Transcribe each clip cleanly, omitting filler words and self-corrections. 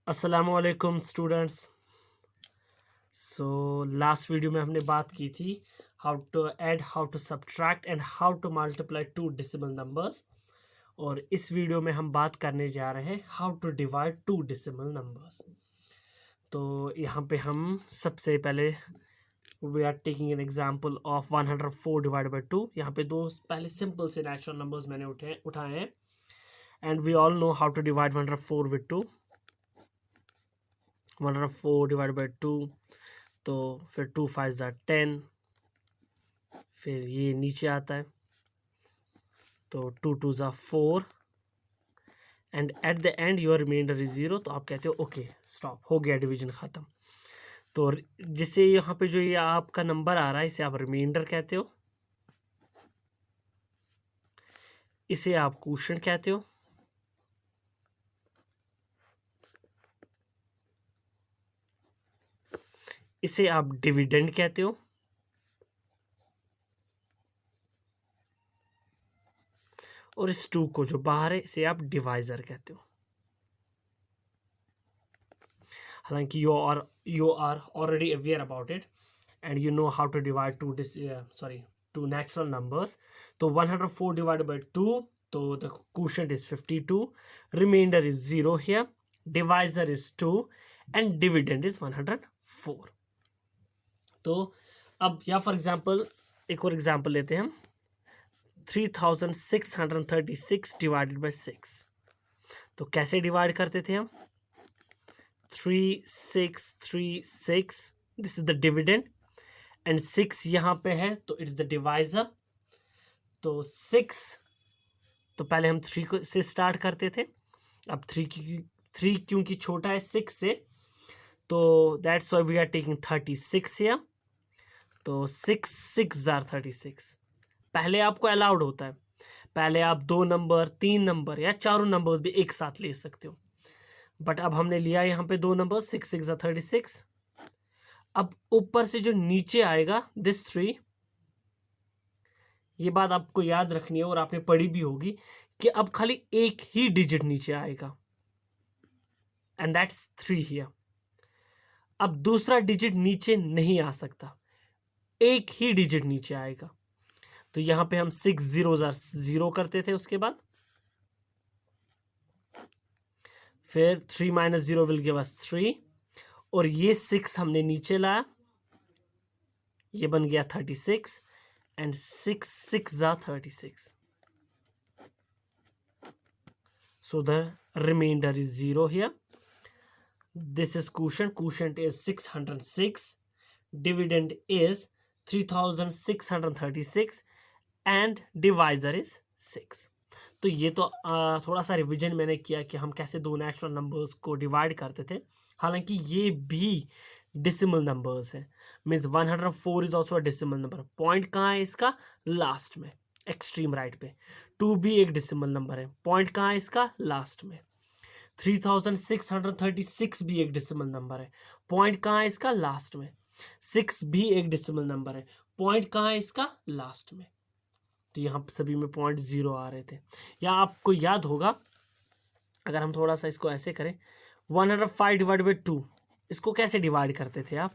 अस्सलामुअलैकुम students. Last video में हमने बात की थी how to add, how to subtract and how to multiply two decimal numbers. और इस वीडियो में हम बात करने जा रहे हैं how to divide two decimal numbers. तो यहाँ पे हम सबसे पहले we are taking an example of 104 divide by 2। यहाँ पे दो पहले सिंपल से नेचुरल नंबर्स मैंने उठाए हैं and we all know how to divide 104 with 2। 104 divide by 2, तो फिर 2 5 ज़ा 10, फिर ये नीचे आता है तो 2 2 ज़ा 4 and at the end your remainder is 0। तो आप कहते हो ओके स्टॉप, हो गया डिवीजन ख़त्म। तो जिससे यहाँ पे जो ये आपका नंबर आ रहा है इसे आप रिमाइंडर कहते हो, इसे आप क्वोशिएंट कहते हो, इसे आप डिविडेंड कहते हो, और इस 2 को जो बाहर है इसे आप डिवाइजर कहते हो। हालांकि you are already aware about it and you know how to divide two natural numbers. तो 104 डिवाइडेड बाय 2, तो the quotient is 52, remainder is 0 here, divisor is 2 and dividend is 104। तो अब या फॉर एग्जांपल एक और एग्जांपल लेते हैं हम, 3636 डिवाइडेड बाय 6। तो कैसे डिवाइड करते थे हम? 3636, this is the dividend and 6 यहाँ पे है तो इट्स द डिवाइजर। तो 6, तो पहले हम 3 को से स्टार्ट करते थे, अब 3 क्योंकि छोटा है 6 से, तो that's why we are taking 36 here. तो 6 6 ज़ार 36। पहले आपको अलाउड होता है, पहले आप 2 नंबर 3 नंबर या चारों नंबर्स भी एक साथ ले सकते हो, बट अब हमने लिया यहाँ पे 2 नंबर, 6 6 ज़ार 36। अब ऊपर से जो नीचे आएगा दिस 3, ये बात आपको याद रखनी है और आपने पढ़ी भी होगी कि अब खाली एक ही डिजिट नीचे आएगा एंड दैट्स 3 हियर। अब दूसरा डिजिट नीचे नहीं आ सकता, एक ही डिजिट नीचे आएगा। तो यहां पे हम 6 0 0 करते थे, उसके बाद फिर 3 माइनस 0 विल गिव अस 3, और ये 6 हमने नीचे लाया, ये बन गया 36 एंड 6 6 ज़ा 36। So the remainder is 0 here. This is quotient. Quotient is 606. Dividend is 3636 and divisor is 6. तो ये तो थोड़ा सा रिवीजन मैंने किया कि हम कैसे दो नेचुरल नंबर्स को डिवाइड करते थे। हालांकि ये भी डेसिमल नंबर्स है, means 104 is also a decimal number. Point कहाँ है इसका? लास्ट में, एक्सट्रीम राइट पे। 2 भी एक डेसिमल नंबर है, पॉइंट कहाँ है इसका? लास्ट में। 3636 भी एक डेसिमल नंबर है, पॉइंट कहाँ है इसका? लास्ट में। 6 भी एक डेसिमल नंबर है, पॉइंट कहाँ है इसका? लास्ट में। तो यहाँ सभी में पॉइंट 0 आ रहे थे। या आपको याद होगा, अगर हम थोड़ा सा इसको ऐसे करें, 105 डिवाइड बाई 2, इसको कैसे डिवाइड करते थे आप?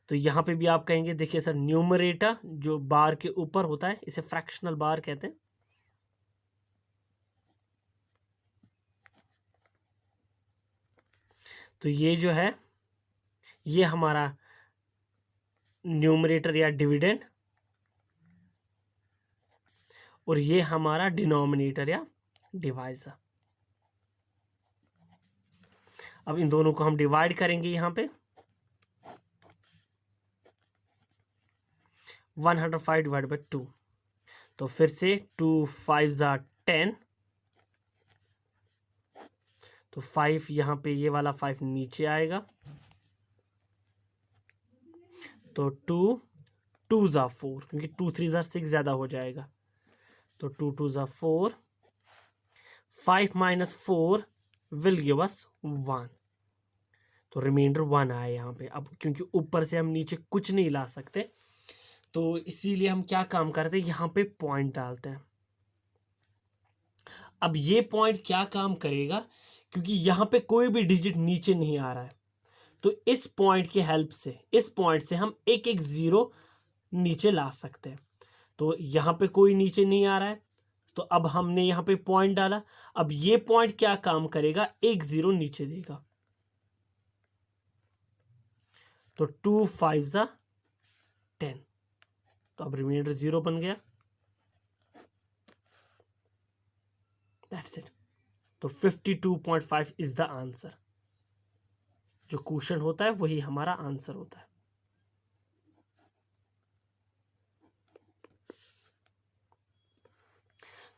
तो यहाँ पे भी आप कहेंगे, देखिए सर, न्यूमरेटर जो बार के ऊपर होता है इसे फ्रैक्शनल बार कहते हैं। तो ये जो है ये हमारा न्यूमरेटर या डिविडेंड, और ये हमारा डिनोमिनेटर या डिवाइजर। अब इन दोनों को हम डिवाइड करेंगे यहाँ पे। 105 डिवाइड बाई 2, तो फिर से 2 5 ज़ा 10, तो 5 यहाँ पे, ये वाला 5 नीचे आएगा, तो 2 2 ज़ा 4, क्योंकि 2 3 ज़ा 6 ज़्यादा हो जाएगा, तो 2 2 ज़ा 4, 5 माइनस 4 विल गिव अस 1, तो रिमाइंडर 1 आए यहाँ पे। अब क्योंकि ऊपर से हम नीचे कुछ नहीं ला सकते, तो इसीलिए हम क्या काम करते हैं, यहाँ पे पॉइंट डालते हैं। अब ये पॉइंट क्या काम करेगा क्योंकि यहाँ पे कोई भी डिजिट नीचे नहीं आ रहा है, तो इस पॉइंट की हेल्प से, इस पॉइंट से हम एक एक जीरो नीचे ला सकते हैं। तो यहाँ पे कोई नीचे नहीं आ रहा है, तो अब हमने यहाँ पे पॉइंट डाला। अब ये पॉइंट क्या काम करेगा, एक जीरो नीचे देगा। तो 2 5 ज़ा 10, तो अब रिमाइंडर 0 बन गया। That's it. तो 52.5 इज द आंसर। जो क्वेश्चन होता है वही हमारा आंसर होता है।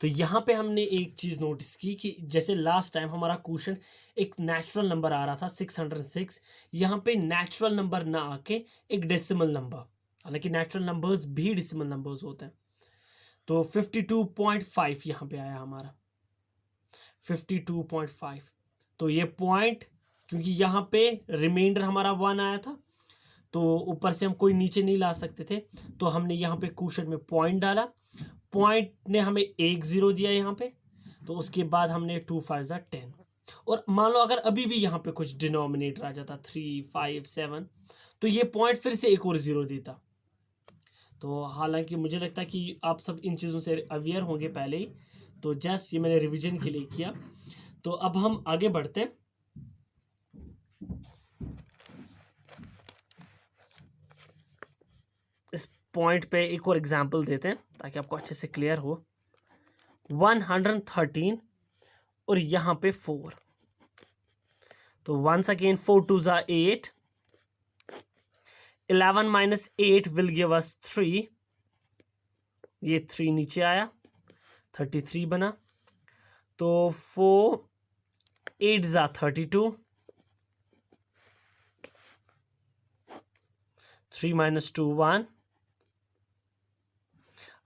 तो यहाँ पे हमने एक चीज नोटिस की कि जैसे लास्ट टाइम हमारा क्वेश्चन एक नेचुरल नंबर आ रहा था 606, यहाँ पे नेचुरल नंबर ना आके एक डेसिमल नंबर, हालांकि नेचुरल नंबर्स भी डेसिमल नंबर्स होते हैं। तो 52.5 यहाँ पे आया हमारा 52.5। तो ये पॉइंट, क्योंकि यहाँ पे रिमाइंडर हमारा 1 आया था, तो ऊपर से हम कोई नीचे नहीं ला सकते थे, तो हमने यहाँ पे क्वेश्चन में पॉइंट डाला। पॉइंट ने हमें एक जीरो दिया यहाँ पे, तो उसके बाद हमने 2 5 ज़ा 10। और मान लो अगर अभी भी यहाँ पे कुछ डिनोमिनेटर आ जाता 3 5 7, तो ये पॉइंट फिर से एक और जीरो देता। तो हालांकि मुझे लगता है कि आप सब इन चीज़ों से अवेयर होंगे पहले ही, तो जस्ट ये मैंने रिवीजन के लिए किया। तो अब हम आगे बढ़ते हैं। इस पॉइंट पे एक और एग्जांपल देते हैं ताकि आपको अच्छे से क्लियर हो। 113 और यहाँ पे 4, तो वंस अगेन 4 2 ज़ा 8, 11 माइनस 8 विल गिव अस 3, ये 3 नीचे आया, 33 बना। तो 4 8 ज़ा 32, 3 माइनस 2 1।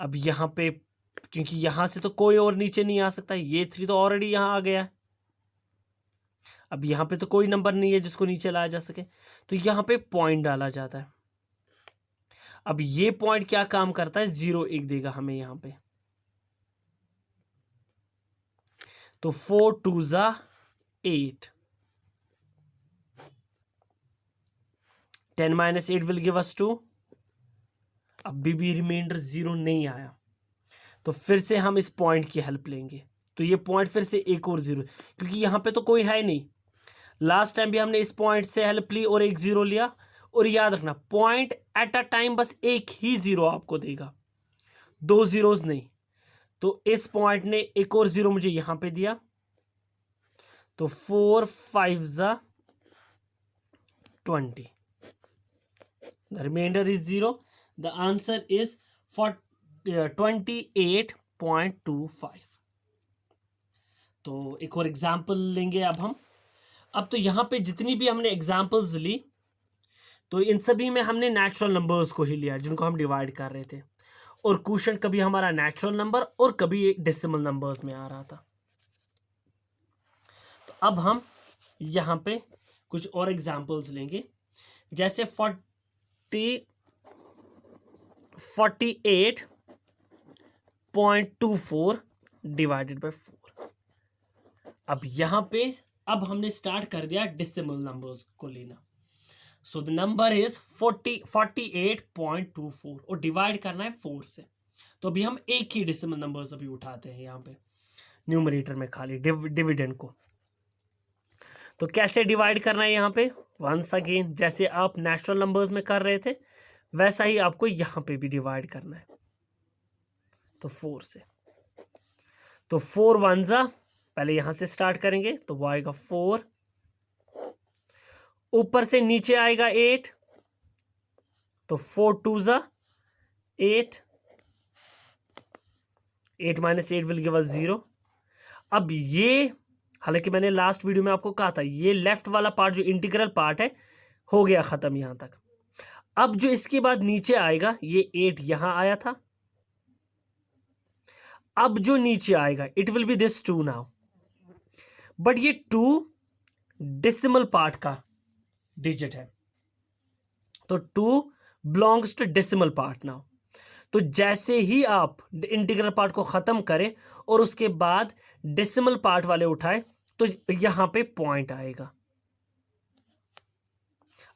अब यहाँ पे क्योंकि यहाँ से तो कोई और नीचे नहीं आ सकता, ये 3 तो ऑलरेडी यहाँ आ गया है। अब यहाँ पे तो कोई नंबर नहीं है जिसको नीचे लाया जा सके, तो यहाँ पे पॉइंट डाला जाता है। अब ये पॉइंट क्या काम करता है, 0 1 देगा हमें यहाँ पे। तो 4 2 ज़ा 8, 10 माइनस 8 विल गिव अस 2। अब भी रिमाइंडर 0 नहीं आया, तो फिर से हम इस पॉइंट की हेल्प लेंगे। तो ये पॉइंट फिर से एक और जीरो, क्योंकि यहाँ पे तो कोई है नहीं। लास्ट टाइम भी हमने इस पॉइंट से हेल्प ली और एक जीरो लिया। और याद रखना, पॉइंट एट अ टाइम बस एक ही जीरो आपको देगा, 2 जीरोज नहीं। तो इस पॉइंट ने एक और जीरो मुझे यहाँ पे दिया, तो 4 5 ज़ा 20, the remainder is 0। The answer is 28.25। तो एक और एग्जाम्पल लेंगे अब हम। अब तो यहाँ पे जितनी भी हमने एग्जाम्पल्स ली, तो इन सभी में हमने नेचुरल नंबर्स को ही लिया जिनको हम डिवाइड कर रहे थे, और क्वेश्चन कभी हमारा नेचुरल नंबर और कभी डेसिमल नंबर्स में आ रहा था। तो अब हम यहाँ पे कुछ और एग्जाम्पल्स लेंगे, जैसे 48.24 डिवाइडेड बाय 4। अब यहाँ पे अब हमने स्टार्ट कर दिया डेसिमल नंबर्स को लेना। सो द नंबर इज 48.24 और डिवाइड करना है 4 से। तो अभी हम एक ही डेसिमल नंबर्स अभी उठाते हैं यहाँ पे न्यूमरेटर में, खाली डिविडेंड को। तो कैसे डिवाइड करना है यहाँ पे, वंस अगेन जैसे आप नेचुरल नंबर्स में कर रहे थे वैसा ही आपको यहाँ पे भी डिवाइड करना है। तो 4 से, तो 4 1 ज़ा, पहले यहां से स्टार्ट करेंगे, तो वो आएगा 4, ऊपर से नीचे आएगा 8, तो 4 2 ज़ा 8, 8 माइनस 8 विल गिव अस 0। अब ये, हालांकि मैंने लास्ट वीडियो में आपको कहा था, ये लेफ्ट वाला पार्ट जो इंटीग्रल पार्ट है हो गया खत्म यहां तक। अब जो इसके बाद नीचे आएगा, ये 8 यहां आया था, अब जो नीचे आएगा it will be this 2 now, but ये 2 डेसिमल पार्ट का डिजिट है, तो 2 belongs to decimal part now. तो जैसे ही आप इंटीग्रल पार्ट को खत्म करें और उसके बाद डेसिमल पार्ट वाले उठाए, तो यहां पे पॉइंट आएगा।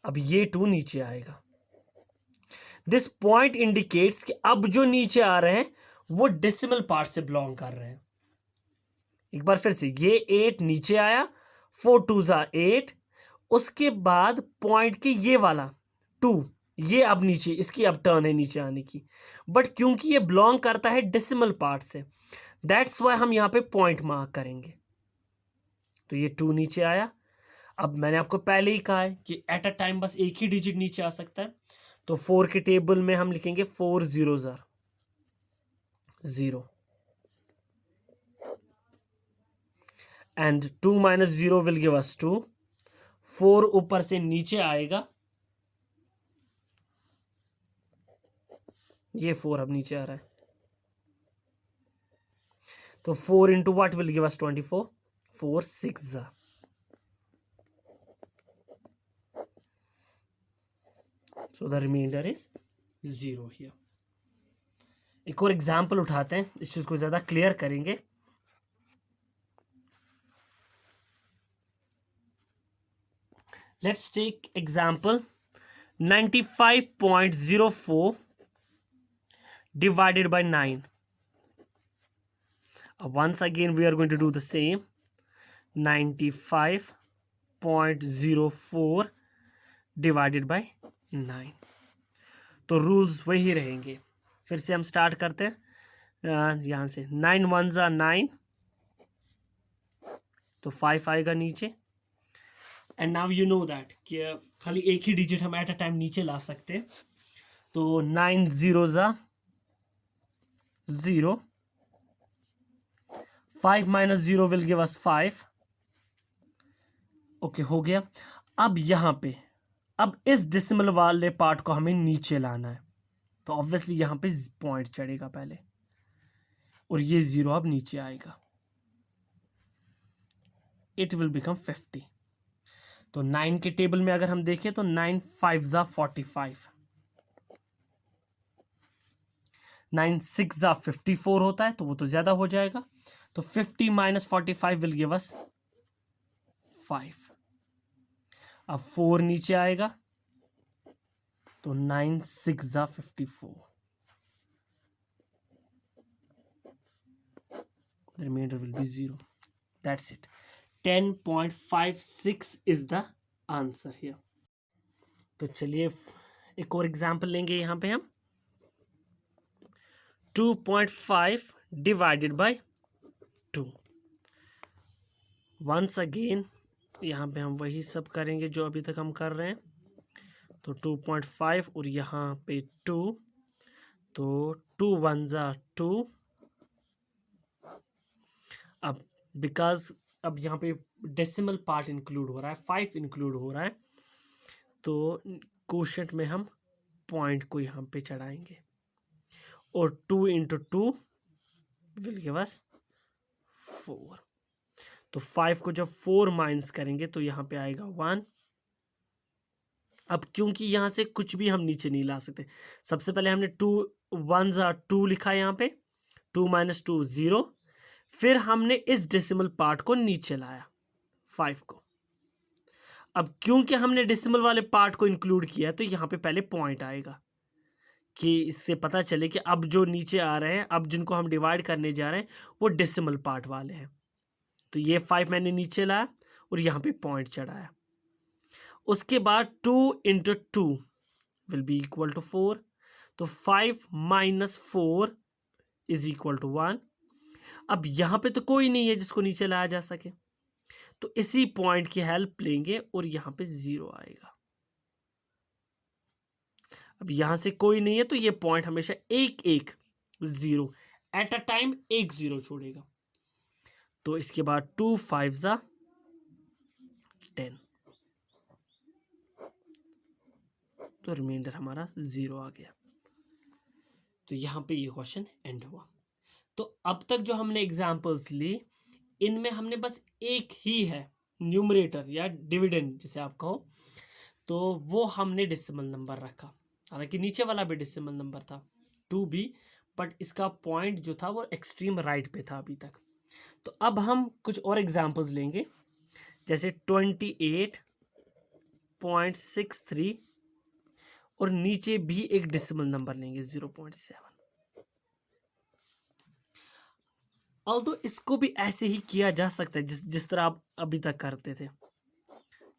अब ये 2 नीचे आएगा। दिस पॉइंट इंडिकेट्स कि अब जो नीचे आ रहे हैं वो डेसिमल पार्ट से बिलोंग कर रहे हैं। एक बार फिर से, ये 8 नीचे आया, 4 2 ज़ा 8, उसके बाद पॉइंट के ये वाला 2, ये अब नीचे, इसकी अब टर्न है नीचे आने की, बट क्योंकि ये बिलोंग करता है डेसिमल पार्ट से, दैट्स वाई हम यहाँ पे पॉइंट मार्क करेंगे। तो ये 2 नीचे आया। अब मैंने आपको पहले ही कहा है कि एट अ टाइम बस एक ही डिजिट नीचे आ सकता है, तो 4 के टेबल में हम लिखेंगे 4 0 0 and 2 minus 0 will give us 2। 4 ऊपर से नीचे आएगा, ये 4 अब नीचे आ रहा है, तो 4 into what will give us 24, 4 6 ज़ा। So the remainder is 0 here. एक और एग्जाम्पल उठाते हैं, इस चीज को ज्यादा क्लियर करेंगे। Let's take example 95.04 divided by 9. Once again we are going to do the same. 95.04 divided by 9. तो रूल्स वही रहेंगे। फिर से हम स्टार्ट करते हैं यहाँ से। 9 1 ज़ा 9, तो 5 आएगा नीचे। And now you know that कि खाली एक ही डिजिट हम एट अ टाइम नीचे ला सकते हैं। तो 9 0 ज़ा 0, 5 minus 0 will give us 5। Okay, हो गया। अब यहाँ पे, अब इस डेसिमल वाले पार्ट को हमें नीचे लाना है, तो ऑब्वियसली यहाँ पे पॉइंट चढ़ेगा पहले, और ये 0 अब नीचे आएगा। It will become 50। तो 9 के टेबल में अगर हम देखें तो 9 5 ज़ा 45, 9 6 ज़ा 54 होता है, तो वो तो ज्यादा हो जाएगा। तो 50 माइनस 45 विल गिव अस 5। अब 4 नीचे आएगा, तो 9 6 ज़ा 54, the remainder will be 0. That's it. 10.56 is the answer here. तो चलिए एक और एग्जाम्पल लेंगे यहाँ पे हम। 2.5 डिवाइडेड बाय 2। वंस अगेन यहाँ पे हम वही सब करेंगे जो अभी तक हम कर रहे हैं। तो 2.5 और यहाँ पे 2, तो 2 1 ज़ा 2। अब बिकॉज अब यहाँ पे डेसिमल पार्ट इंक्लूड हो रहा है, 5 इंक्लूड हो रहा है, तो कोशेंट में हम पॉइंट को यहाँ पे चढ़ाएंगे, और 2 इंटू 2 विल गिव अस 4। तो 5 को जब 4 माइनस करेंगे तो यहाँ पे आएगा 1। अब क्योंकि यहाँ से कुछ भी हम नीचे नहीं ला सकते, सबसे पहले हमने 2 1 ज़ा 2 लिखा है यहाँ पे, 2 माइनस 2 0, फिर हमने इस डेसिमल पार्ट को नीचे लाया 5 को। अब क्योंकि हमने डेसिमल वाले पार्ट को इंक्लूड किया तो यहाँ पे पहले पॉइंट आएगा, कि इससे पता चले कि अब जो नीचे आ रहे हैं, अब जिनको हम डिवाइड करने जा रहे हैं वो डेसिमल पार्ट वाले हैं। तो ये 5 मैंने नीचे लाया और यहाँ पे पॉइंट चढ़ाया। उसके बाद 2 into 2 will be equal to 4। तो 5 माइनस 4 इज इक्वल टू 1। अब यहाँ पे तो कोई नहीं है जिसको नीचे लाया जा सके, तो इसी पॉइंट की हेल्प लेंगे और यहाँ पे 0 आएगा। अब यहाँ से कोई नहीं है तो ये पॉइंट हमेशा एक 0 एट अ टाइम एक 0 छोड़ेगा। तो इसके बाद 2 5 ज़ा 10, तो रिमाइंडर हमारा 0 आ गया। तो यहाँ पे ये क्वेश्चन एंड हुआ। तो अब तक जो हमने एग्जाम्पल्स ली, इनमें हमने बस एक ही है न्यूमरेटर या डिविडेंड जिसे आप कहो, तो वो हमने डेसिमल नंबर रखा। हालांकि नीचे वाला भी डेसिमल नंबर था 2 भी, बट इसका पॉइंट जो था वो एक्सट्रीम राइट पे था अभी तक। तो अब हम कुछ और एग्जांपल्स लेंगे, जैसे 28.63 और नीचे भी एक डेसिमल नंबर लेंगे 0.7। ऑल्दो इसको भी ऐसे ही किया जा सकता है जिस तरह आप अभी तक करते थे।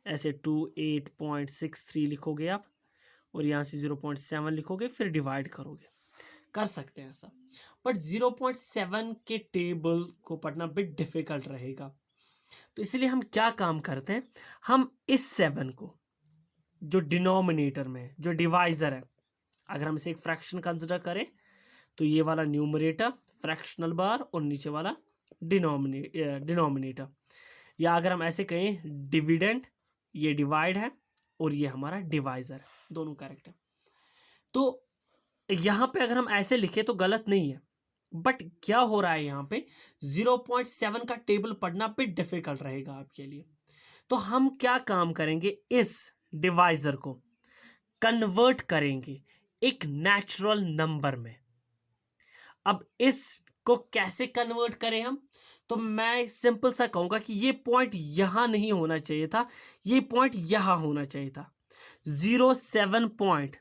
ऐसे 28.63 लिखोगे आप और यहाँ से 0.7 लिखोगे, फिर डिवाइड करोगे, कर सकते हैं ऐसा। बट 0.7 के टेबल को पढ़ना बिट डिफिकल्ट रहेगा, तो इसलिए हम क्या काम करते हैं, हम इस 7 को जो डिनोमिनेटर में है, जो डिवाइजर है, अगर हम इसे एक फ्रैक्शन कंसिडर करें तो ये वाला न्यूमरेटर फ्रैक्शनल बार और नीचे वाला डिनोमिनेटर, या अगर हम ऐसे कहें डिविडेंड, ये डिवाइड है और ये हमारा डिवाइजर है, दोनों करेक्ट है। तो यहाँ पे अगर हम ऐसे लिखे तो गलत नहीं है, बट क्या हो रहा है यहाँ पे 0.7 का टेबल पढ़ना पे डिफिकल्ट रहेगा आपके लिए। तो हम क्या काम करेंगे, इस डिवाइजर को कन्वर्ट करेंगे एक नेचुरल नंबर में। अब इसको कैसे कन्वर्ट करें हम, तो मैं सिंपल सा कहूंगा कि ये पॉइंट यहां नहीं होना चाहिए था, ये पॉइंट यहां होना चाहिए था 07 पॉइंट,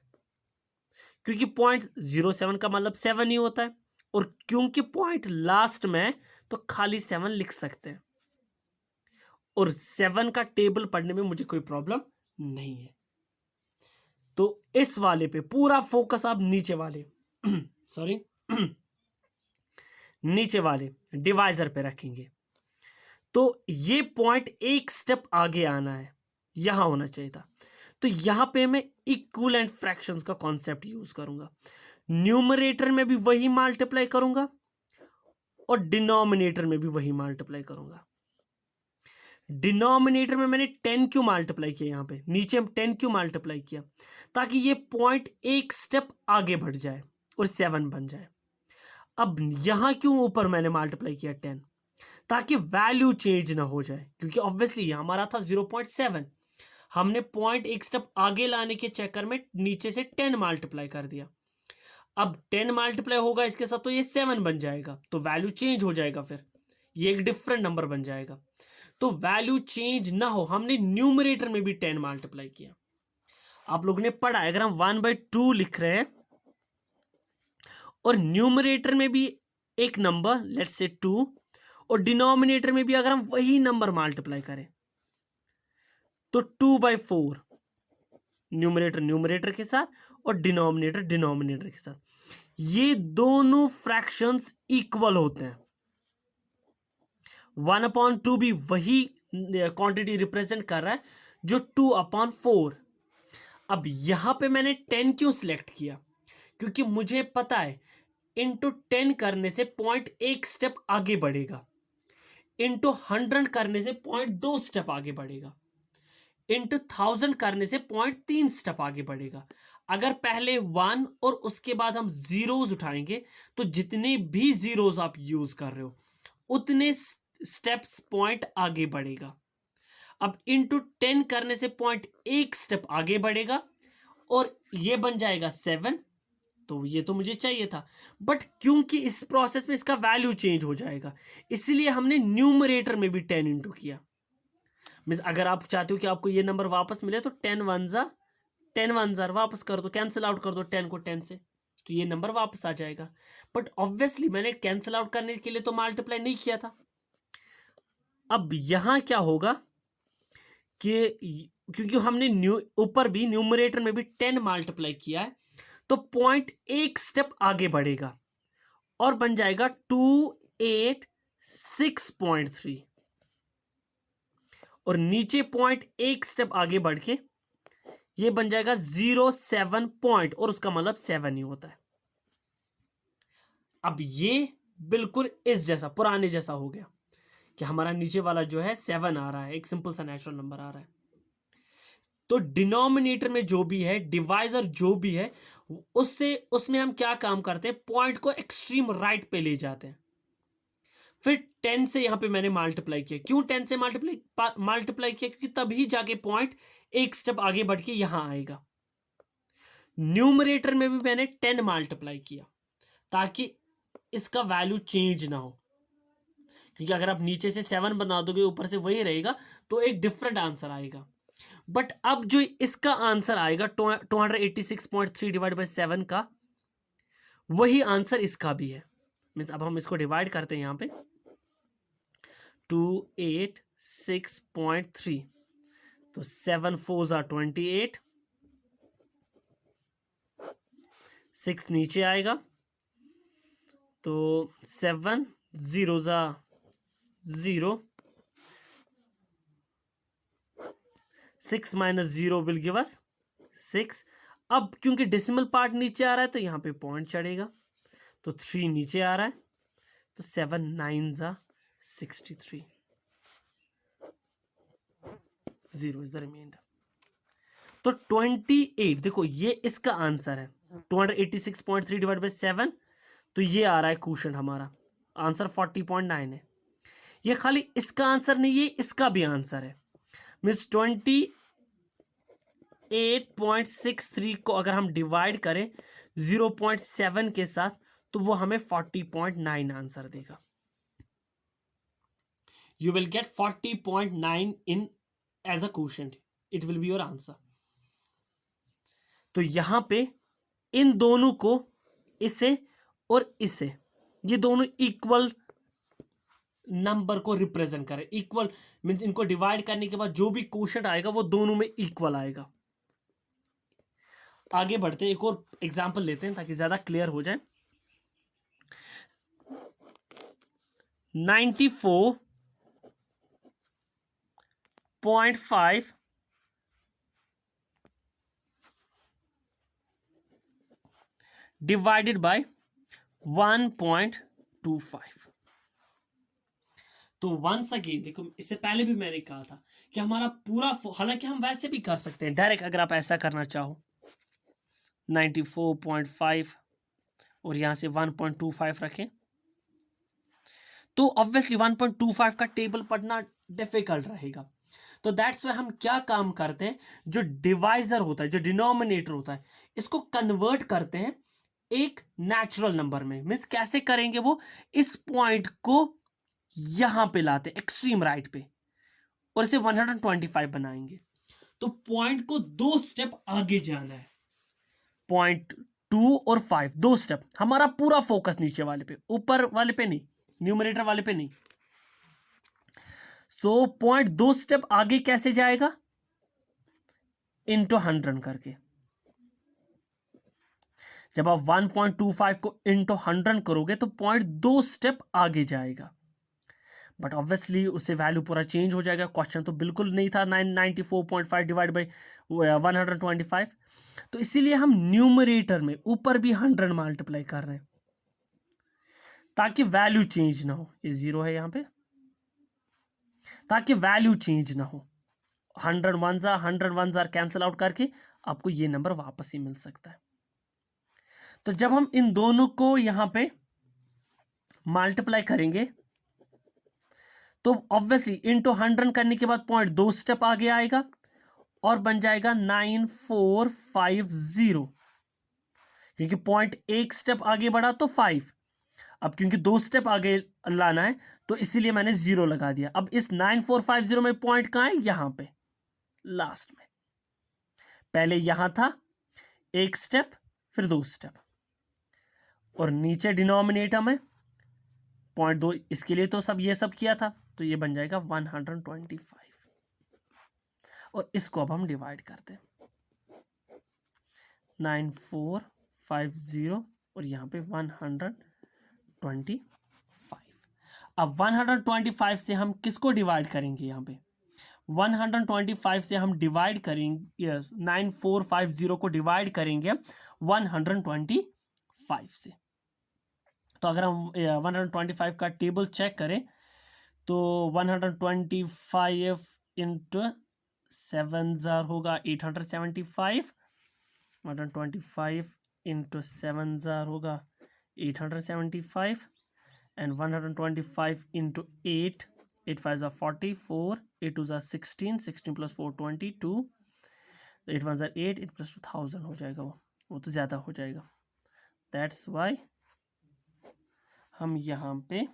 क्योंकि पॉइंट 07 का मतलब 7 ही होता है, और क्योंकि पॉइंट लास्ट में तो खाली 7 लिख सकते हैं, और 7 का टेबल पढ़ने में मुझे कोई प्रॉब्लम नहीं है। तो इस वाले पे पूरा फोकस आप नीचे वाले सॉरी नीचे वाले डिवाइजर पे रखेंगे। तो ये पॉइंट एक स्टेप आगे आना है, यहां होना चाहिए था। तो यहां पे मैं इक्विवेलेंट फ्रैक्शंस का कॉन्सेप्ट यूज करूंगा, न्यूमरेटर में भी वही मल्टीप्लाई करूंगा और डिनोमिनेटर में भी वही मल्टीप्लाई करूंगा। डिनोमिनेटर में मैंने 10 क्यों मल्टीप्लाई किया, यहां पे नीचे 10 क्यों मल्टीप्लाई किया, ताकि ये पॉइंट एक स्टेप आगे बढ़ जाए और 7 बन जाए। अब यहां क्यों ऊपर मैंने मल्टीप्लाई किया 10, ताकि वैल्यू चेंज ना हो जाए, क्योंकि ऑब्वियसली हमारा था 0.7, हमने पॉइंट एक स्टेप आगे लाने के चक्कर में नीचे से 10 मल्टीप्लाई कर दिया। अब 10 मल्टीप्लाई होगा इसके साथ तो ये 7 बन जाएगा, तो वैल्यू चेंज हो जाएगा, फिर ये एक डिफरेंट नंबर बन जाएगा। तो वैल्यू चेंज ना हो, हमने न्यूमरेटर में भी 10 मल्टीप्लाई किया। आप लोगों ने पढ़ा, अगर हम 1/2 लिख रहे हैं और न्यूमरेटर में भी एक नंबर लेट्स से 2 और डिनोमिनेटर में भी अगर हम वही नंबर मल्टीप्लाई करें तो 2/4, न्यूमरेटर न्यूमरेटर के साथ और डिनोमिनेटर डिनोमिनेटर के साथ, ये दोनों फ्रैक्शंस इक्वल होते हैं। 1/2 भी वही क्वांटिटी रिप्रेजेंट कर रहा है जो 2/4। अब यहां पे मैंने 10 क्यों सिलेक्ट किया, क्योंकि मुझे पता है इंटू 10 करने से पॉइंट एक स्टेप आगे बढ़ेगा, इंटू 100 करने से पॉइंट 2 स्टेप आगे बढ़ेगा, इंटू 1000 करने से पॉइंट 3 स्टेप आगे बढ़ेगा। अगर पहले 1 और उसके बाद हम जीरोज उठाएंगे तो जितने भी जीरोज आप यूज कर रहे हो उतने स्टेप्स पॉइंट आगे बढ़ेगा। अब इंटू 10 करने से पॉइंट एक स्टेप आगे बढ़ेगा और ये बन जाएगा 7, तो ये तो मुझे चाहिए था, बट क्योंकि इस प्रोसेस में इसका वैल्यू चेंज हो जाएगा इसलिए हमने न्यूमरेटर में भी 10 इंटू किया। मीन्स अगर आप चाहते हो कि आपको ये नंबर वापस मिले तो 10 1 जार वापस कर दो, कैंसिल आउट कर दो 10 को 10 से, तो ये नंबर वापस आ जाएगा। बट ऑब्वियसली मैंने कैंसिल आउट करने के लिए तो मल्टीप्लाई नहीं किया था। अब यहां क्या होगा कि क्योंकि हमने ऊपर भी न्यूमरेटर में भी 10 मल्टीप्लाई किया है तो पॉइंट एक स्टेप आगे बढ़ेगा और बन जाएगा 286.3, और नीचे पॉइंट एक स्टेप आगे बढ़ के ये बन जाएगा 07 पॉइंट, और उसका मतलब 7 ही होता है। अब ये बिल्कुल इस जैसा पुराने जैसा हो गया कि हमारा नीचे वाला जो है 7 आ रहा है, एक सिंपल सा नेचुरल नंबर आ रहा है। तो डिनोमिनेटर में जो भी है, डिवाइजर जो भी है, उसमें हम क्या काम करते हैं, पॉइंट को एक्सट्रीम राइट पे ले जाते हैं। फिर 10 से यहां पे मैंने मल्टीप्लाई किया, क्यों 10 से मल्टीप्लाई किया, क्योंकि तभी जाके पॉइंट एक स्टेप आगे बढ़ के यहां आएगा। न्यूमरेटर में भी मैंने 10 मल्टीप्लाई किया ताकि इसका वैल्यू चेंज ना हो, क्योंकि अगर आप नीचे से 7 बना दोगे ऊपर से वही रहेगा तो एक डिफरेंट आंसर आएगा। बट अब जो इसका आंसर आएगा 286.3 डिवाइड बाई 7 का, वही आंसर इसका भी है। मीन्स अब हम इसको डिवाइड करते हैं यहाँ पे 286.3, तो 7 4 are 28, 6 नीचे आएगा तो 7 0 0, 6 minus 0 will give us 6। अब क्योंकि डेसिमल पार्ट नीचे आ रहा है तो यहाँ पे पॉइंट चढ़ेगा, तो 3 नीचे आ रहा है तो 7 9 63, 0 इज द रिमाइंडर। तो 28, देखो ये इसका आंसर है 286.3 डिवाइड बाई 7, तो ये आ रहा है क्वेश्चन हमारा आंसर 40.9 है। ये खाली इसका आंसर नहीं, ये इसका भी आंसर है। मीन्स 28.63 को अगर हम डिवाइड करें 0.7 के साथ तो वो हमें 40.9 आंसर देगा। You will get 40.9 in as a quotient. It will be your answer. तो यहां पे इन दोनों को, इसे और इसे, ये दोनों इक्वल नंबर को रिप्रेजेंट करें। इक्वल मीन्स इनको डिवाइड करने के बाद जो भी क्वोशंट आएगा वो दोनों में इक्वल आएगा। आगे बढ़ते हैं, एक और एग्जांपल लेते हैं ताकि ज्यादा क्लियर हो जाए। 94.5 डिवाइडेड बाय 1.25। तो वंस अगेन देखो, इससे पहले भी मैंने कहा था कि हमारा पूरा, हालांकि हम वैसे भी कर सकते हैं डायरेक्ट, अगर आप ऐसा करना चाहो 94.5 और यहां से 1.25 रखें तो ऑब्वियसली 1.25 का टेबल पढ़ना डिफिकल्ट रहेगा। तो दैट्स वाई हम क्या काम करते हैं, जो डिवाइजर होता है, जो डिनोमिनेटर होता है, इसको कन्वर्ट करते हैं एक नेचुरल नंबर में। मीन्स कैसे करेंगे वो, इस पॉइंट को यहां पे लाते एक्सट्रीम राइट पे और इसे 125 बनाएंगे। तो पॉइंट को 2 स्टेप आगे जाना है, पॉइंट 2 और 5 2 स्टेप। हमारा पूरा फोकस नीचे वाले पे, ऊपर वाले पे नहीं, न्यूमरेटर वाले पे नहीं। तो पॉइंट 2 स्टेप आगे कैसे जाएगा, इंटू 100 करके। जब आप 1.25 को इंटू 100 करोगे तो पॉइंट 2 स्टेप आगे जाएगा। बट ऑब्वियसली उससे वैल्यू पूरा चेंज हो जाएगा। क्वेश्चन तो बिल्कुल नहीं था 994.5 डिवाइड बाई 125, तो इसीलिए हम न्यूमरेटर में ऊपर भी 100 मल्टीप्लाई कर रहे हैं ताकि वैल्यू चेंज ना हो। ये 0 है यहाँ पे, ताकि वैल्यू चेंज ना हो। 100 1 जार कैंसिल आउट करके आपको ये नंबर वापस ही मिल सकता है। तो जब हम इन दोनों को यहां पे मल्टीप्लाई करेंगे तो ऑब्वियसली इंटू 100 करने के बाद पॉइंट 2 स्टेप आगे आएगा और बन जाएगा 9450, क्योंकि पॉइंट 1 स्टेप आगे बढ़ा तो 5। अब क्योंकि 2 स्टेप आगे लाना है तो इसीलिए मैंने 0 लगा दिया। अब इस 9450 में पॉइंट कहां है, यहां पे लास्ट में। पहले यहां था 1 स्टेप फिर 2 स्टेप, और नीचे डिनोमिनेटर में पॉइंट 2, इसके लिए तो सब ये सब किया था, तो ये बन जाएगा 125। और इसको अब हम डिवाइड करते हैं 9450 और यहाँ पे 125। अब 125 से हम किसको डिवाइड करेंगे, यहाँ पे 125 से हम डिवाइड करेंगे 9450 को डिवाइड करेंगे 125 से। तो अगर हम 125 का टेबल चेक करें तो 125 इंटू 7 जार होगा 875, 125 इंटू 7 जार होगा 875, and 125 into 8, 8 5 jar 44, 8 2 jar 16, 16 plus 4 22, 8 1 jar 8, 8 plus 2000 हो जाएगा। वो तो ज़्यादा हो जाएगा। दैट्स वाई हम यहाँ पे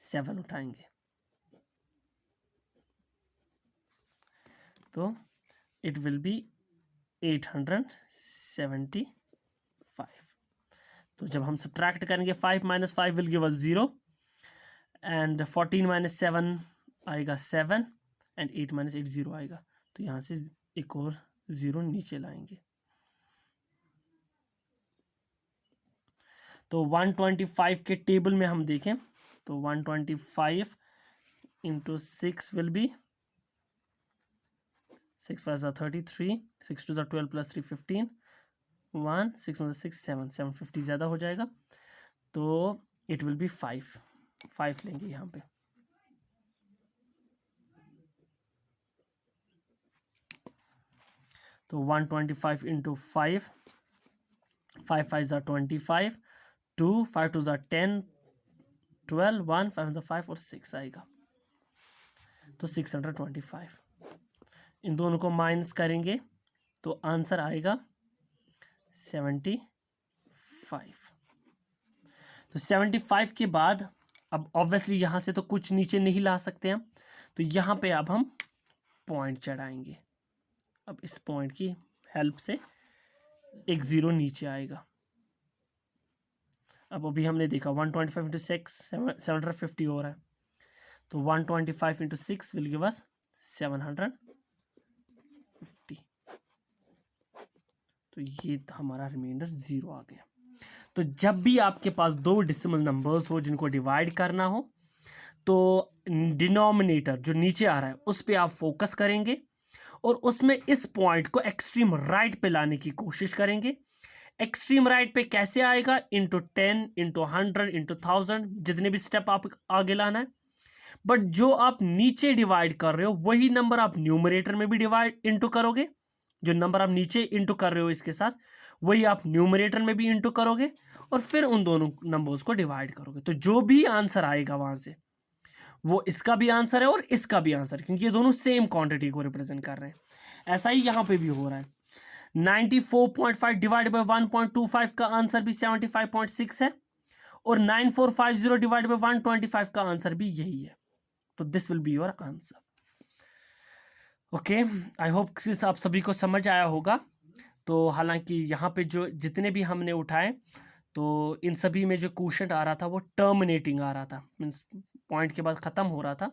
7 उठाएंगे तो इट विल बी 875। तो जब हम सब्ट्रैक्ट करेंगे 5 - 5 विल गिव अस 0 एंड 14 - 7 आएगा 7 एंड 8 - 8 0 आएगा। तो यहाँ से एक और 0 नीचे लाएंगे। तो 125 के टेबल में हम देखें तो 125 इंटू 6 विल बी 6 5 33, 6 2 12 प्लस 3 15, 1 6 1 6 7 750 ज़्यादा हो जाएगा तो इट विल बी 5 लेंगे यहाँ पे। तो 125 इंटू 5, 5 5 25, 2 5 2 10, 12, 1 5 5 और 6 आएगा तो 625। इन दोनों को माइनस करेंगे तो आंसर आएगा 75। तो 75 के बाद अब ऑब्वियसली यहाँ से तो कुछ नीचे नहीं ला सकते हम, तो यहाँ पे अब हम पॉइंट चढ़ाएंगे। अब इस पॉइंट की हेल्प से एक 0 नीचे आएगा। अब अभी हमने देखा 125 इंटू 6 750 हो रहा है तो 125 इंटू 6 विल गिव अस 750। तो ये हमारा रिमाइंडर 0 आ गया। तो जब भी आपके पास दो डेसिमल नंबर्स हो जिनको डिवाइड करना हो तो डिनोमिनेटर जो नीचे आ रहा है उस पर आप फोकस करेंगे और उसमें इस पॉइंट को एक्सट्रीम राइट पे लाने की कोशिश करेंगे। एक्सट्रीम राइट पे कैसे आएगा? इंटू 10, इंटू 100, इंटू 1000, जितने भी स्टेप आप आगे लाना है। बट जो आप नीचे डिवाइड कर रहे हो वही नंबर आप न्यूमरेटर में भी डिवाइड इंटू करोगे। जो नंबर आप नीचे इंटू कर रहे हो इसके साथ वही आप न्यूमरेटर में भी इंटू करोगे और फिर उन दोनों नंबर्स को डिवाइड करोगे। तो जो भी आंसर आएगा वहां से वो इसका भी आंसर है और इसका भी आंसर, क्योंकि ये दोनों सेम क्वांटिटी को रिप्रेजेंट कर रहे हैं। ऐसा ही यहाँ पे भी हो रहा है। 94.5 डिवाइड बाय 1.25 का आंसर भी 75.6 है और 9450 डिवाइड बाय 125 का आंसर भी यही है। तो this will be your answer. Okay, I hope आप सभी को समझ आया होगा। तो हालांकि यहाँ पे जो जितने भी हमने उठाए तो इन सभी में जो क्वेश्चन आ रहा था वो टर्मिनेटिंग आ रहा था, मीन्स पॉइंट के बाद ख़त्म हो रहा था।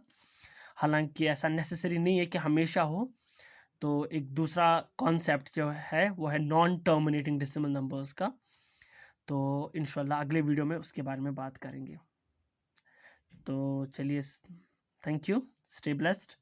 हालांकि ऐसा नेसेसरी नहीं है कि हमेशा हो। तो एक दूसरा कॉन्सेप्ट जो है वो है नॉन टर्मिनेटिंग डेसिमल नंबर्स का। तो इंशाल्लाह अगले वीडियो में उसके बारे में बात करेंगे। तो चलिए, थैंक यू, स्टे ब्लेस्ड।